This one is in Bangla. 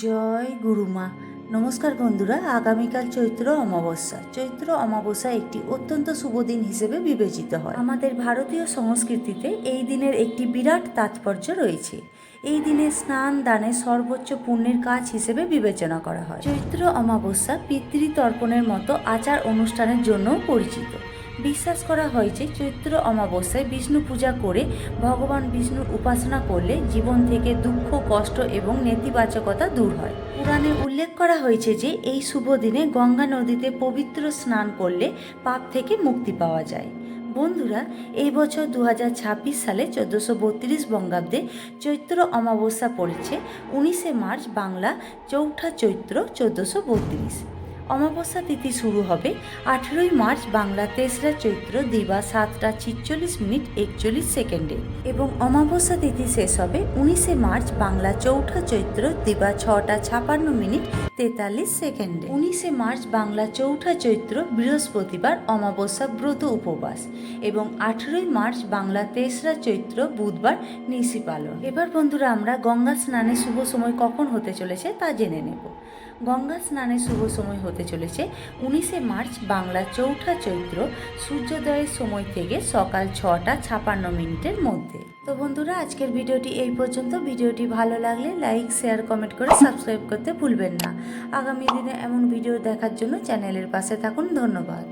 জয় গুরুমা। নমস্কার বন্ধুরা, আগামীকাল চৈত্র অমাবস্যা। চৈত্র অমাবস্যা একটি অত্যন্ত শুভ দিন হিসেবে বিবেচিত হয়। আমাদের ভারতীয় সংস্কৃতিতে এই দিনের একটি বিরাট তাৎপর্য রয়েছে। এই দিনে স্নান দানে সর্বোচ্চ পুণ্যের কাজ হিসেবে বিবেচনা করা হয়। চৈত্র অমাবস্যা পিতৃতর্পণের মতো আচার অনুষ্ঠানের জন্যও পরিচিত। বিশ্বাস করা হয় যে চৈত্র অমাবস্যায় বিষ্ণু পূজা করে ভগবান বিষ্ণুর উপাসনা করলে জীবন থেকে দুঃখ, কষ্ট এবং নেতিবাচকতা দূর হয়। পুরাণে উল্লেখ করা হয়েছে যে এই শুভ দিনে গঙ্গা নদীতে পবিত্র স্নান করলে পাপ থেকে মুক্তি পাওয়া যায়। বন্ধুরা, এই বছর 2026 সালে 1432 বঙ্গাব্দে চৈত্র অমাবস্যা পড়েছে 19শে মার্চ, বাংলা চৌঠা চৈত্র 1432। অমাবস্যা তিথি শুরু হবে 18ই মার্চ, বাংলা 3রা চৈত্র দিবা 7টা 46 মিনিট 41 সেকেন্ডে এবং অমাবস্যা তিথি শেষ হবে 19শে মার্চ, বাংলা চৌঠা চৈত্র দিবা 6টা 56 মিনিট 43 সেকেন্ডে। 19শে মার্চ, বাংলা চৌঠা চৈত্র বৃহস্পতিবার, অমাবস্যা ব্রত উপবাস এবং 18ই মার্চ, বাংলা 3রা চৈত্র বুধবার নিশি পালন। এবার বন্ধুরা, আমরা গঙ্গা স্নানের শুভ সময় কখন হতে চলেছে তা জেনে নেব। গঙ্গা স্নানের শুভ সময় হতে চলেছে 19শে মার্চ, বাংলা চৌঠা চৈত্র সূর্যোদয়ের সময় থেকে সকাল 6টা 56 মিনিটের মধ্যে। তো বন্ধুরা, আজকের ভিডিওটি এই পর্যন্ত। ভিডিওটি ভালো লাগলে লাইক, শেয়ার, কমেন্ট করে সাবস্ক্রাইব করতে ভুলবেন না। আগামী দিনে এমন ভিডিও দেখার জন্য চ্যানেলের পাশে থাকুন। ধন্যবাদ।